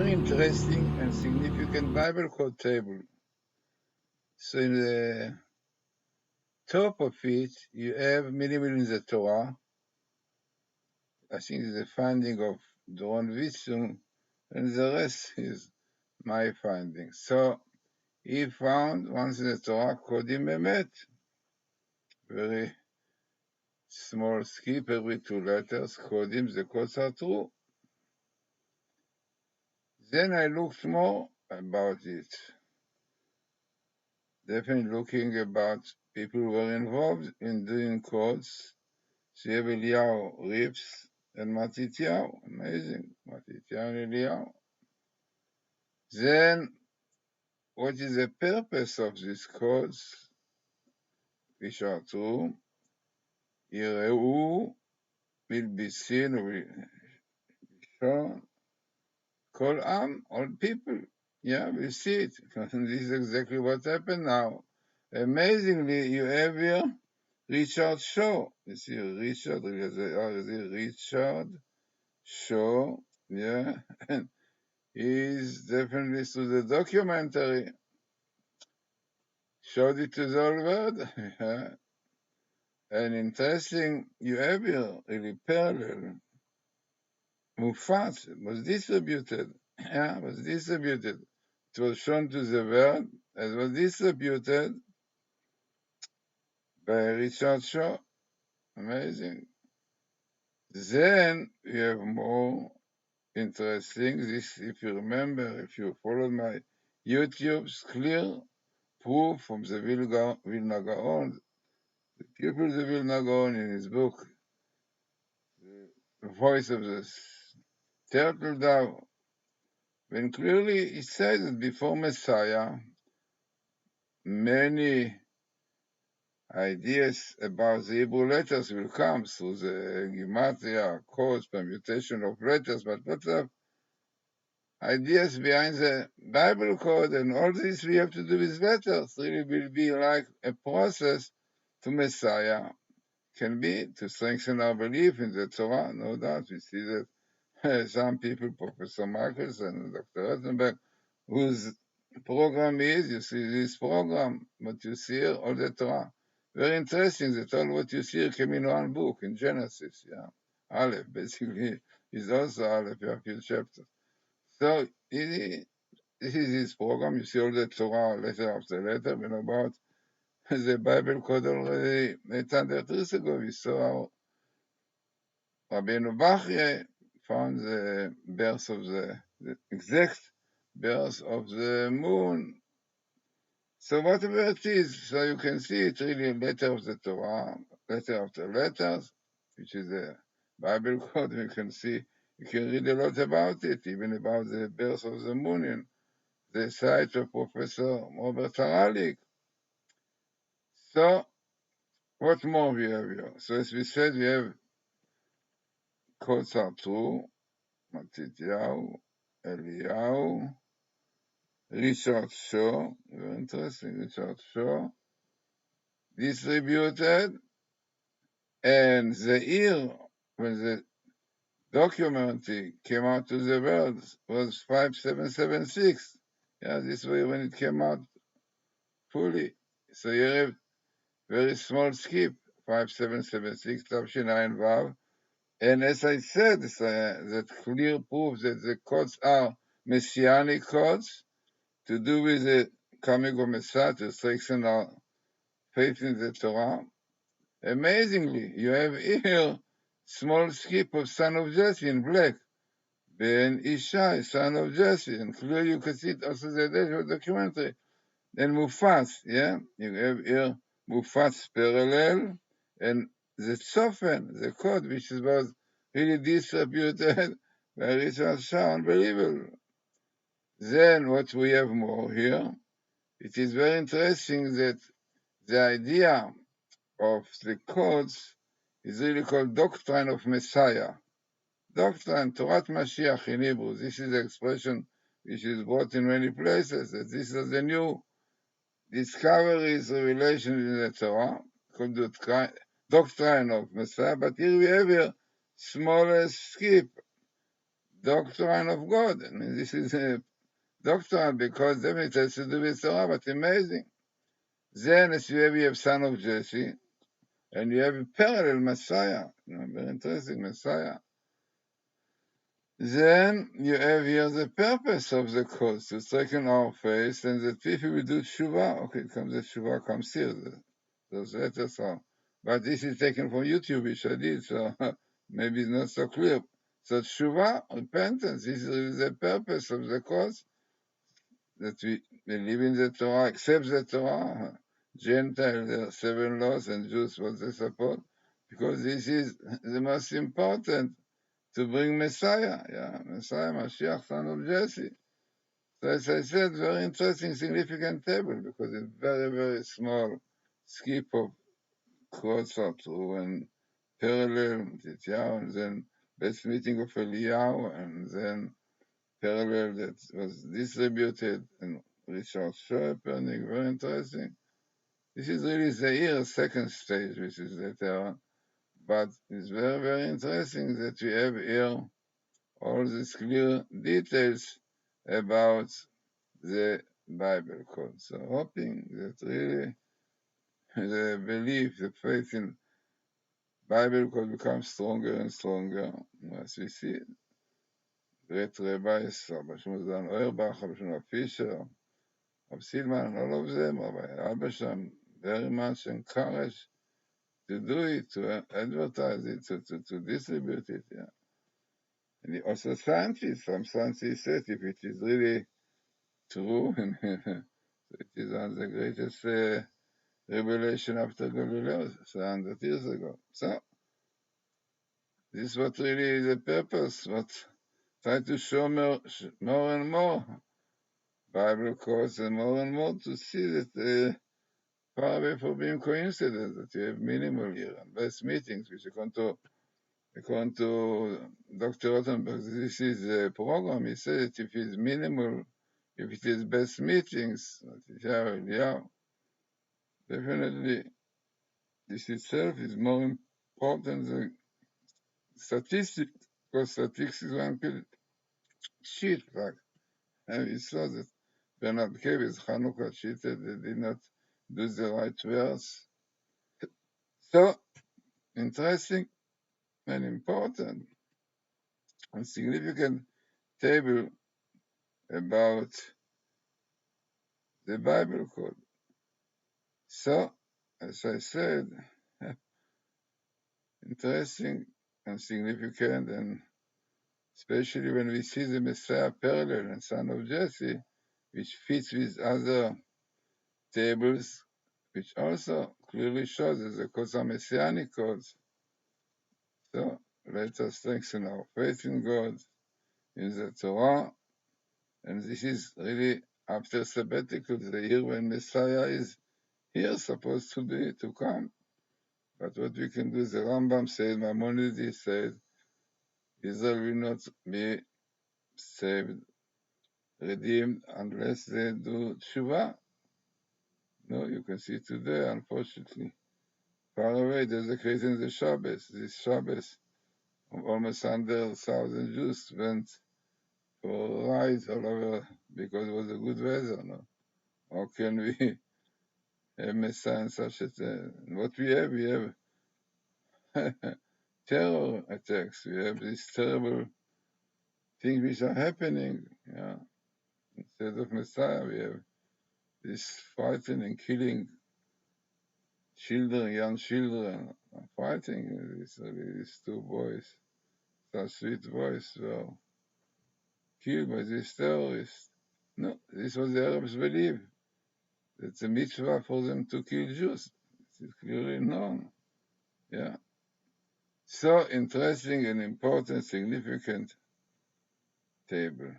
very interesting and significant Bible code table. So in the top of it, you have minimal in the Torah. I think it's the finding of Doron Witzum, and the rest is my finding. So he found once in the Torah, Kodim Emet, very small skip every 2 letters, Kodim, the codes are true. Then I looked more about it. Definitely looking about people who were involved in doing codes. So you have Eliyahu Rips and Matityahu, amazing, Matityahu and Eliyahu. Then, what is the purpose of these codes, which are true? Yireu will be seen, will be shown. Kol Am, all people. Yeah, we see it. This is exactly what happened now. Amazingly, you have here Richard Shaw. You see Richard Shaw, yeah, and he's definitely through the documentary, showed it to the whole world, yeah. And interesting, you have here really parallel. Mufas was distributed, yeah, was distributed. It was shown to the world, it was distributed by Richard Shaw. Amazing. Then we have more interesting. This, if you remember, if you followed my YouTube's clear proof from the Vilna Gaon, the pupil of Vilna Gaon in his book, The Voice of the Turtle Dove, when clearly it says that before Messiah, many ideas about the Hebrew letters will come through the gematria, codes, permutation of letters, but lots of ideas behind the Bible code, and all this we have to do with letters really will be like a process to Messiah. Can be to strengthen our belief in the Torah, no doubt. We see that some people, Professor Michaels and Dr. Rosenberg, whose program is, you see this program, what you see here, all the Torah. Very interesting that all what you see here came in one book, in Genesis, yeah. Aleph, basically, is also Aleph, you have few chapters. So, this is his program. You see all the Torah, letter after letter, and about the Bible code already 800 years ago. We saw how Rabbeinu Bachye found the birth of the exact birth of the moon. So whatever it is, so you can see it's really a letter of the Torah, letter after letters, which is a Bible code. You can see, you can read a lot about it, even about the birth of the moon in the site of Professor Robert Haralik. So, what more we have here? So, as we said, we have codes are true, Matityahu, Eliyahu, Richard Shaw, very interesting, Richard Shaw, distributed, and the year when the documentary came out to the world was 5776. Yeah, this way when it came out fully. So you have very small skip, 5776, Tavshin Vav. And as I said, that clear proof that the codes are messianic codes to do with the coming of Messiah to strengthen our faith in the Torah. Amazingly, you have here small skip of son of Jesse in black. Ben Ishai, son of Jesse. And clearly you can see it also the dash of documentary. Then Mufas, yeah? You have here Mufas parallel, and the Tzofen, the code, which was really distributed by Richard Shaw, unbelievable. Then what we have more here, it is very interesting that the idea of the codes is really called doctrine of Messiah. Doctrine, Torah Mashiach in Hebrew. This is the expression which is brought in many places, that this is the new discoveries, revelation in the Torah, called the doctrine of Messiah. But here we have a smallest skip, doctrine of God. I mean, this is a doctrine because definitely it has to do with Torah, but amazing. Then, as you have son of Jesse, and you have a parallel Messiah, very interesting Messiah. Then you have here the purpose of the cause to strengthen our faith, and that if we do tshuva, okay, the tshuva comes here, those letters are, but this is taken from YouTube, which I did, so maybe it's not so clear. So tshuva, repentance, this is the purpose of the cause, that we believe in the Torah, accept the Torah, Gentile, the 7 laws, and Jews what they support, because this is the most important to bring Messiah, Messiah, Mashiach, son of Jesse. So as I said, very interesting, significant table, because it's very, very small skip of quotes up through and parallel Matityahu, and then best meeting of Eliyahu, and then parallel that was distributed, and Richard Schoepernick, very interesting. This is really the year second stage, which is later on, but it's very, very interesting that we have here all these clear details about the Bible code. So hoping that really the belief, the faith in Bible code becomes stronger and stronger as we see it. Great rabbis, Rabbi Shmuel Auerbach, Rabbi Shmuel Fisher, Rabbi Silman, all of them, Rabbi Albersham, very much encouraged to do it, to advertise it, to distribute it. Yeah. And also scientists, some scientists said if it is really true, it is one of the greatest revelation after Galileo, 100 years ago. So, this is what really is the purpose, what try to show more and more Bible quotes and more to see that far away from being coincidence, that you have minimal here, and best meetings, which according to Dr. Rottenberg, this is a program, he said that if it's minimal, if it is best meetings, definitely this itself is more important than statistics, because statistics one could cheat, like, and we saw that Bernard Davis, Hanukkah cheated, they did not do the right words. So, interesting and important and significant table about the Bible code. So, as I said, interesting and significant, and especially when we see the Messiah parallel and son of Jesse, which fits with other tables, which also clearly shows that the codes are messianic codes. So let us strengthen our faith in God, in the Torah, and this is really after sabbatical, the year when Messiah is here, supposed to come. But what we can do, the Rambam said, Maimonides said, Israel will not be saved, redeemed, unless they do tshuva. No, you can see today, unfortunately. Far away, there's a case in the Shabbos. This Shabbos, almost 100,000 Jews went for rides all over because it was a good weather. No? How can we have Messiah in such a thing? What we have terror attacks. We have these terrible things which are happening. Yeah. Instead of Messiah, we have this fighting and killing children, young children, fighting. These two boys, such sweet boys, were killed by these terrorists. No, this was the Arabs' belief. It's a mitzvah for them to kill Jews. This is clearly known. Yeah. So interesting and important, significant table.